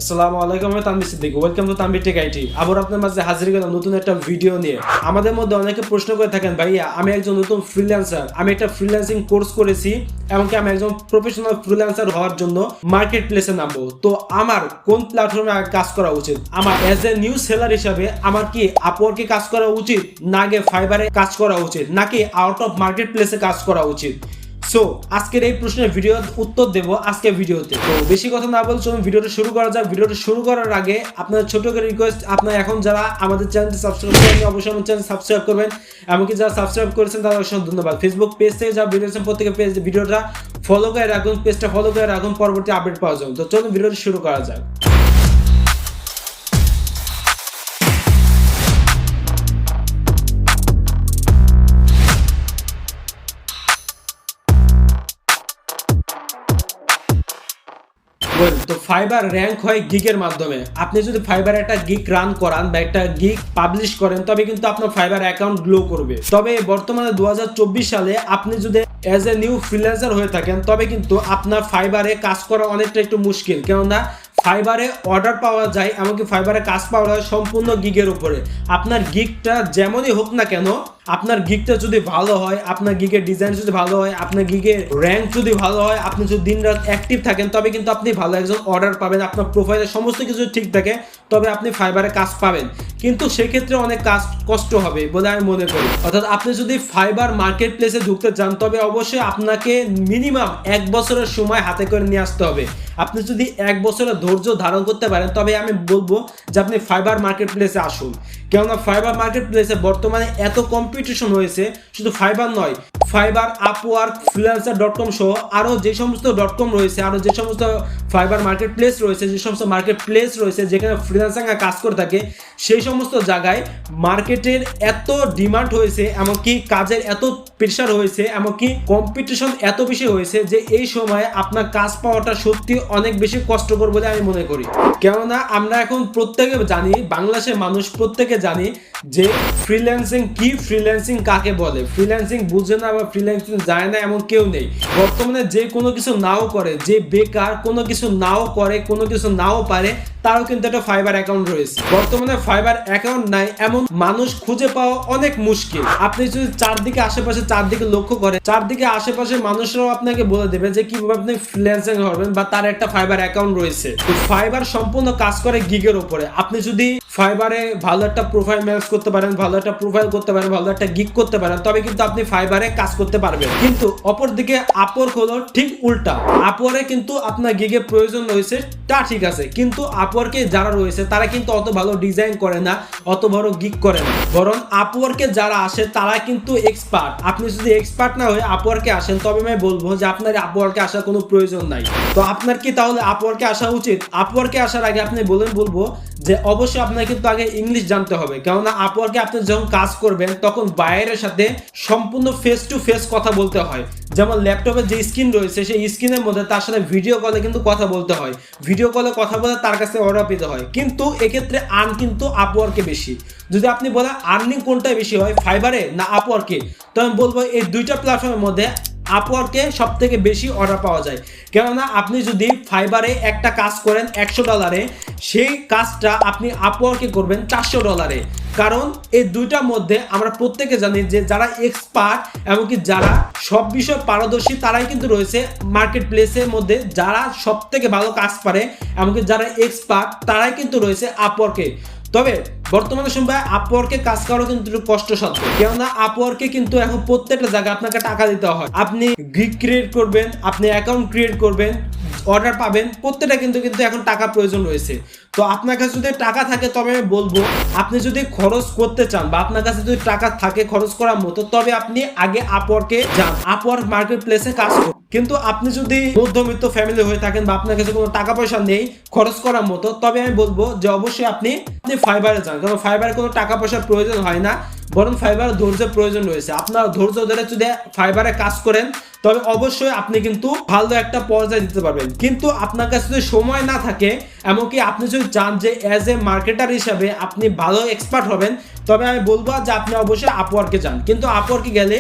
আসসালামু আলাইকুম, আমি Tanvir Siddiqui. Welcome to Tanvir Tech IT. আবার আপনার মাঝে হাজির হলাম নতুন একটা ভিডিও নিয়ে। আমাদের মধ্যে অনেকে প্রশ্ন করে থাকেন, ভাইয়া আমি একজন নতুন ফ্রিল্যান্সার, আমি একটা ফ্রিল্যান্সিং কোর্স করেছি, এমনকি আমি একজন প্রফেশনাল ফ্রিল্যান্সার হওয়ার জন্য মার্কেট প্লেসে নামবো, তো আমার কোন প্ল্যাটফর্মে কাজ করা উচিত? আমার অ্যাজ এ নিউ সেলার হিসাবে আমার কি আপওয়ার্কে কাজ করা উচিত, নাকি ফাইবারে কাজ করা উচিত, নাকি আউট অফ মার্কেট প্লেসে কাজ করা উচিত? সো আজকের এই প্রশ্নের ভিডিও উত্তর দেব আজকের ভিডিওতে। তো বেশি কথা না বলে চলুন ভিডিওটা শুরু করা যাক। ভিডিওটা শুরু করার আগে আপনার ছোট করে রিকোয়েস্ট, আপনারা এখন যারা আমাদের চ্যানেলটি সাবস্ক্রাইব করেন অবশ্যই আমার চ্যানেল সাবস্ক্রাইব করবেন। এমনকি যারা সাবস্ক্রাইব করেছেন তাদের অসংখ্য ধন্যবাদ। ফেসবুক পেজ থেকে যারা ভিডিও দেখছেন প্রত্যেকের পেজ ভিডিওটা ফলো করে রাখুন, পেজটা ফলো করে রাখুন পরবর্তী আপডেট পাওয়ার জন্য। তো চলুন ভিডিওটা শুরু করা যাক। তো ফাইবার র্যাঙ্ক হয় গিগের মাধ্যমে। আপনি যদি ফাইবার একটা গিগ রান করান বা একটা গিগ পাবলিশ করেন তবে কিন্তু আপনার ফাইবার অ্যাকাউন্ট গ্লো করবে। তবে বর্তমানে 2024 সালে আপনি যদি অ্যাজ এ নিউ ফ্রিল্যান্সার হয়ে থাকেন তবে কিন্তু আপনার ফাইবারে কাজ করা অনেকটা একটু মুশকিল, কেননা ফাইবারে অর্ডার পাওয়া যায়, এমনকি ফাইবারে কাজ পাওয়া হয় সম্পূর্ণ গিগের উপরে। আপনার গিগটা যেমনই হোক না কেন, আপনার গিগটা যদি ভালো হয়, আপনার গিগের ডিজাইন যদি ভালো হয়, আপনার গিগের র্যাঙ্ক যদি ভালো হয়, আপনি যদি দিন রাত অ্যাক্টিভ থাকেন তবে কিন্তু আপনি ভালো একজন অর্ডার পাবেন। আপনার প্রোফাইলে সমস্ত কিছু ঠিক থাকে তবে আপনি ফাইবারে কাজ পাবেন, কিন্তু সেক্ষেত্রে অনেক কাজ কষ্ট হবে বলে আমি মনে করি। অর্থাৎ আপনি যদি ফাইবার মার্কেট প্লেসে ঢুকতে চান তবে অবশ্যই আপনাকে মিনিমাম 1 বছরের সময় হাতে করে নিয়ে আসতে হবে। আপনি যদি 1 বছরের ধৈর্য ধারণ করতে পারেন তবে আমি বলবো যে আপনি ফাইবার মার্কেট প্লেসে আসুন, কেননা ফাইবার মার্কেট প্লেসে বর্তমানে এত কম্পিটিশন হয়েছে। শুধু ফাইবার নয়, ফাইবার, আপওয়ার্ক, ফ্রিল্যান্সার.com সহ আরও যে সমস্ত .com রয়েছে, আরও যে সমস্ত ফাইবার মার্কেট প্লেস রয়েছে, যে সমস্ত মার্কেট প্লেস রয়েছে যেখানে ফ্রিল্যান্সার কাজ করে থাকে, সেই সমস্ত জায়গায় মার্কেটের এত ডিমান্ড হয়েছে, এমনকি কাজের এত প্রেশার হয়েছে, এমনকি কম্পিটিশন এত বেশি হয়েছে যে এই সময়ে আপনার কাজ পাওয়াটা সত্যি অনেক বেশি কষ্টকর বলে আমি মনে করি। কেননা আমরা এখন প্রত্যেকে জানি, বাংলাদেশের মানুষ প্রত্যেকে জানি যে ফ্রিল্যান্সিং কি, ফ্রিল্যান্সিং কাকে বলে। ফ্রিল্যান্সিং বুঝে না বা ফ্রিল্যান্সিং যায় না এমন কেউ নেই বর্তমানে। যে কোনো কিছু নাও করে, যে বেকার, কোনো কিছু নাও করে, কোনো কিছু নাও পারে, তারও কিন্তু একটা ফাইবার অ্যাকাউন্ট রয়েছে। বর্তমানে ফাইবার অ্যাকাউন্ট নাই এমন মানুষ খুঁজে পাওয়া অনেক মুশকিল। আপনি যদি চারদিকে আশেপাশে চারদিকে লক্ষ্য করেন, চারদিকে আশেপাশে মানুষরাও আপনাকে বলে দেবে যে কিভাবে আপনি ফ্রিল্যান্সিং হবেন বা তার একটা ফাইবার অ্যাকাউন্ট রয়েছে। ফাইবার সম্পূর্ণ কাজ করে গিগের উপরে। আপনি যদি ফাইবারে ভালো একটা প্রোফাইল ম্যানেজ করতে পারেন, ভালো একটা প্রোফাইল করতে পারেন, ভালো একটা গিগ করতে পারেন তবে কিন্তু আপনি ফাইবারে কাজ করতে পারবেন। কিন্তু অপরদিকে আপওয়ার্ক হলো ঠিক উল্টা। আপওয়ার্কে কিন্তু আপনার গিগের প্রয়োজন রয়েছে, তা ঠিক আছে, কিন্তু আপওয়ার্কে যারা রয়েছে তারা কিন্তু অত ভালো ডিজাইন করে না, অত বড় গিগ করে না। বরং আপওয়ার্কে যারা আসে তারা কিন্তু এক্সপার্ট। আপনি যদি এক্সপার্ট না হয়ে আপওয়ার্কে আসেন তবে আমি বলবো যে আপনার আপওয়ার্কে আসার কোনো প্রয়োজন নাই। তো আপনার কি তাহলে আপওয়ার্কে আসা উচিত? আপওয়ার্কে আসার আগে আপনি বলবো যে অবশ্যই আপনাকে কিন্তু আগে ইংলিশ জানতে হবে, কেননা আপওয়ার্কে আপনি যখন কাজ করবেন তখন বাইরের সাথে সম্পূর্ণ ফেস টু ফেস কথা বলতে হয়। যেমন ল্যাপটপের যে স্ক্রিন রয়েছে সেই স্ক্রিনের মধ্যে তার সাথে ভিডিও কলে কিন্তু কথা বলতে হয়, ভিডিও কলে কথা বলে তার কাছে অর্ডার পেতে হয়। কিন্তু এক্ষেত্রে আর্ন কিন্তু আপওয়ার্কে বেশি। যদি আপনি বলেন আর্নিং কোনটা বেশি হয়, ফাইবারে না আপওয়ার্কে, তো আমি বলবো এই দুইটা প্ল্যাটফর্মের মধ্যে আপওয়ার্কে সব থেকে বেশি অর্ডার পাওয়া যায়। কেননা আপনি যদি ফাইবারে একটা কাজ করেন $100, সেই কাজটা আপনি আপওয়ার্কে করবেন $400। কারণ এই দুইটার মধ্যে আমরা প্রত্যেকে জানি যে যারা এক্সপার্ট এমনকি যারা সব বিষয়ে পারদর্শী তারাই কিন্তু রয়েছে মার্কেট প্লেসের মধ্যে। যারা সব থেকে ভালো কাজ পারে এমনকি যারা এক্সপার্ট তারাই কিন্তু রয়েছে আপওয়ার্কে। তবে বর্তমানে সময় আপওয়ার্কে কাজ করাও কিন্তু একটু কষ্টসাধ্য, কেননা আপওয়ার্কে কিন্তু এখন প্রত্যেকটা জায়গায় আপনাকে টাকা দিতে হয়। আপনি গিগ ক্রিয়েট করবেন, আপনি অ্যাকাউন্ট ক্রিয়েট করবেন, অর্ডার পাবেন, প্রত্যেকটা কিন্তু এখন টাকা প্রয়োজন রয়েছে। তো আপনার কাছে যদি টাকা থাকে তবে আমি বলবো আপনি যদি খরচ করতে চান বা আপনার কাছে যদি টাকা থাকে খরচ করার মতো তবে আপনি আগে আপওয়ার্কে যান, আপওয়ার্ক মার্কেট প্লেসে কাজ করুন। কিন্তু আপনি যদি মধ্যবিত্ত ফ্যামিলি হয়ে থাকেন বা আপনার কাছে কোনো টাকা পয়সা নেই খরচ করার মতো তবে আমি বলবো যে অবশ্যই আপনি ফাইবারে যান, কারণ ফাইবারে কোনো টাকা পয়সার প্রয়োজন হয় না, বরং ফাইবার ধৈর্যের প্রয়োজন রয়েছে। আপনার ধৈর্য ধরে যদি ফাইবারে কাজ করেন তবে অবশ্যই আপনি কিন্তু ভালো একটা পর্যায়ে দিতে পারবেন। কিন্তু আপনার কাছে যদি সময় না থাকে, এমনকি আপনি যদি চান যে অ্যাজ এ মার্কেটার হিসাবে আপনি ভালো এক্সপার্ট হবেন তবে আমি বলবো যে আপনি অবশ্যই আপওয়ার্কে যান। কিন্তু আপওয়ার্কে গেলে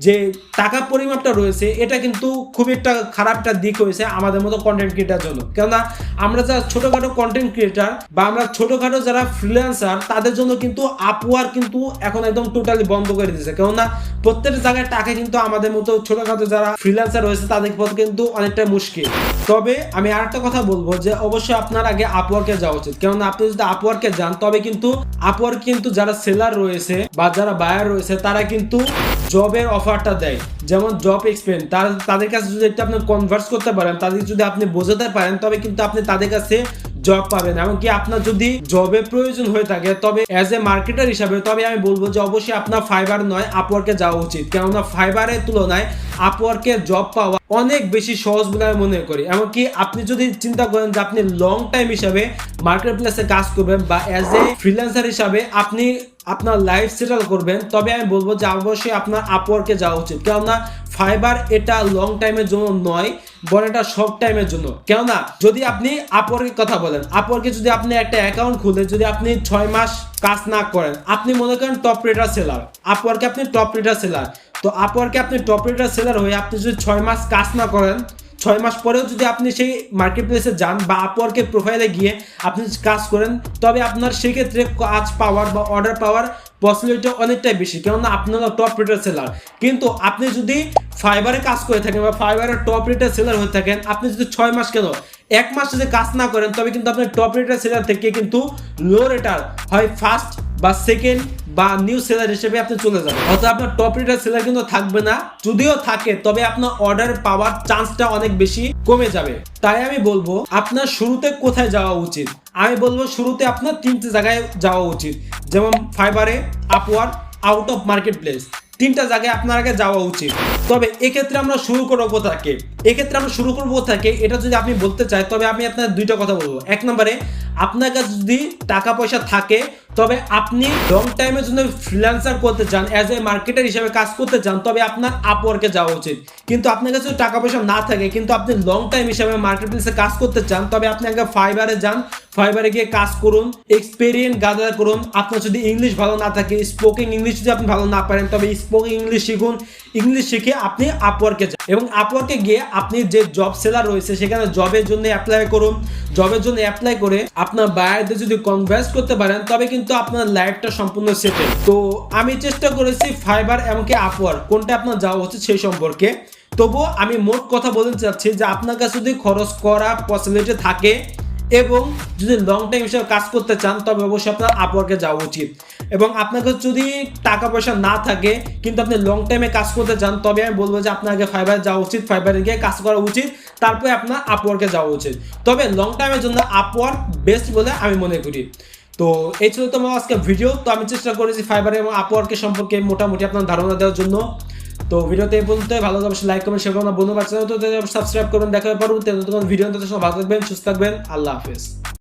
যে টাকার পরিমাপটা রয়েছে এটা কিন্তু খুব একটা খারাপ একটা দিক হয়েছে আমাদের মতো কন্টেন্ট ক্রিয়েটার জন্য। কেননা আমরা যারা ছোটখাটো কন্টেন্ট ক্রিয়েটার বা আমরা ছোটখাটো যারা ফ্রিল্যান্সার তাদের জন্য কিন্তু আপওয়ার্ক কিন্তু এখন একদম টোটালি বন্ধ করে দিয়েছে। কেননা প্রত্যেকটা জায়গায় টাকা কিন্তু আমাদের মতো ছোটখাটো যারা ফ্রিল্যান্সার রয়েছে তাদের পথে কিন্তু অনেকটা মুশকিল। তবে আমি আরেকটা কথা বলবো যে অবশ্যই আপনার আগে আপওয়ার্কে যাওয়া উচিত। কেননা আপনি যদি আপওয়ার্কে যান তবে কিন্তু আপওয়ার্ক কিন্তু যারা সেলার রয়েছে বা যারা বায়ার রয়েছে তারা কিন্তু জবের অফারটা দেয়, যেমন জব এক্সপিরিয়েন্স। তাদের কাছে যদি একটু আপনি কনভার্স করতে পারেন, তাদের যদি আপনি বোঝাতে পারেন তবে কিন্তু আপনি তাদের কাছে জব পাবেন। এমনকি আপনার যদি জবের প্রয়োজন হয়ে থাকে তবে অ্যাজ এ মার্কেটার হিসাবে তবে আমি বলবো যে অবশ্যই আপনার ফাইবার নয় আপওয়ার্কে যাওয়া উচিত। কেননা ফাইবারের তুলনায় আপওয়ার্কে জব পাওয়া অনেক বেশি সহজ বলে আমি মনে করি। এমনকি আপনি যদি চিন্তা করেন যে আপনি লং টাইম হিসাবে মার্কেট প্লেসে কাজ করবেন বা অ্যাজ এ ফ্রিল্যান্সার হিসাবে আপনি আপনার লাইফ সেটেল করবেন, তবে আমি বলবো যে অবশ্যই আপনার আপওয়ার্কে যাওয়া উচিত। কেননা ফাইবার এটা লং টাইমের জন্য নয়, বরং এটা শর্ট টাইমের জন্য। কেননা যদি আপনি আপওয়ার্কের কথা বলেন, আপওয়ার্কে যদি আপনি একটা অ্যাকাউন্ট খুলে যদি আপনি 6 মাস কাজ না করেন, আপনি মনে করেন টপ রেটার সেলার, আপওয়ার্কে আপনি টপ রেটার সেলার, তো আপওয়ার্কে আপনি টপ রেটার সেলার হয়ে আপনি যদি 6 মাস কাজ না করেন, 6 মাস পরেও যদি আপনি সেই মার্কেট প্লেসে যান বা আপওয়ার্কের প্রোফাইলে গিয়ে আপনি কাজ করেন, তবে আপনার সেক্ষেত্রে কাজ পাওয়ার বা অর্ডার পাওয়ার পসিবিলিটি অনেকটাই বেশি। কেননা আপনারা টপ রেটার সেলার। কিন্তু আপনি যদি ফাইবারে কাজ করে থাকেন বা ফাইবারের টপ রেটার সেলার হয়ে থাকেন, আপনি যদি 6 মাস কেন 1 মাস যদি কাজ না করেন তবে কিন্তু আপনার টপ রেটার সেলার থেকে কিন্তু লো রেটার হয় ফার্স্ট বা সেকেন্ড বা নিউ সেলার হিসেবে আপনি চলে যাবেন। অর্থাৎ আপনার টপ রেটার সেলার কিন্তু থাকবে না, যদিও থাকে তবে আপনার অর্ডার পাওয়ার চান্সটা অনেক বেশি কমে যাবে। তাই আমি বলবো আপনার শুরুতে কোথায় যাওয়া উচিত, আমি বলবো শুরুতে আপনার 3টে জায়গায় যাওয়া উচিত, যেমন ফাইবারে, Upwork, out of marketplace. 3টা জায়গায় আপনার আগে যাওয়া উচিত। তবে এক্ষেত্রে আমরা শুরু করবো কোথা থেকে? এক্ষেত্রে আমরা শুরু করবো কোথা থেকে এটা যদি আপনি বলতে চাই তবে আমি আপনার 2টা কথা বলবো। 1 নম্বরে আপনার কাছে যদি টাকা পয়সা থাকে তবে আপনি লং টাইমের জন্য ফ্রিল্যান্সার করতে চান, অ্যাজ এ মার্কেটার হিসেবে কাজ করতে চান, তবে আপনার আপওয়ার্কে যাওয়া উচিত। কিন্তু আপনার কাছে টাকা পয়সা না থাকে কিন্তু আপনি লং টাইম হিসেবে মার্কেট প্লেসে কাজ করতে চান, তবে আপনি আগে ফাইবারে যান, ফাইবারে গিয়ে কাজ করুন, এক্সপেরিয়েন্স গ্যাদার করুন। আপনার যদি ইংলিশ ভালো না থাকে, স্পোকেন ইংলিশ যদি আপনি ভালো না পারেন তবে স্পোকেন ইংলিশ শিখুন। ইংলিশ শিখে আপনি আপওয়ার্কে যান এবং আপওয়ার্কে গিয়ে আপনি যে জব সেলার রয়েছে সেখানে জবের জন্য অ্যাপ্লাই করুন। জবের জন্য অ্যাপ্লাই করে আপনার বায়ারদের যদি কনভার্স করতে পারেন তবে কিন্তু আপনার লাইফটা সম্পূর্ণ সেটেল। তো আমি চেষ্টা করেছি ফাইবার এমনকি আপওয়ার্ক কোনটা আপনার যাওয়া উচিত সেই সম্পর্কে। তবুও আমি মোট কথা বলতে চাচ্ছি যে আপনার কাছে যদি খরচ করা পসিবিলিটি থাকে এবং যদি লং টাইম হিসেবে কাজ করতে চান তবে অবশ্যই আপনার আপওয়ার্কে যাওয়া উচিত। এবং আপনার কাছে যদি টাকা পয়সা না থাকে কিন্তু আপনি লং টাইমে কাজ করতে চান তবে আমি বলবো যে আপনাকে ফাইবারে যাওয়া উচিত, ফাইবারে গিয়ে কাজ করা উচিত, তারপরে আপনার আপওয়ার্কে যাওয়া উচিত। তবে লং টাইমের জন্য আপওয়ার্ক বেস্ট বলে আমি মনে করি। তো এই ছিল তোমার আজকে ভিডিও। তো আমি চেষ্টা করেছি ফাইবারে এবং আপওয়ার্কের সম্পর্কে মোটামুটি আপনার ধারণা দেওয়ার জন্য। তো ভিডিওতে এই পর্যন্ত, ভালো অবশ্যই লাইক করবেন, শেয়ার করবেন, বন্ধু বাচ্চারা তো সাবস্ক্রাইব করবেন। দেখা হবে পরবর্তী ভিডিও। ভালো থাকবেন, সুস্থ থাকবেন, আল্লাহ হাফেজ।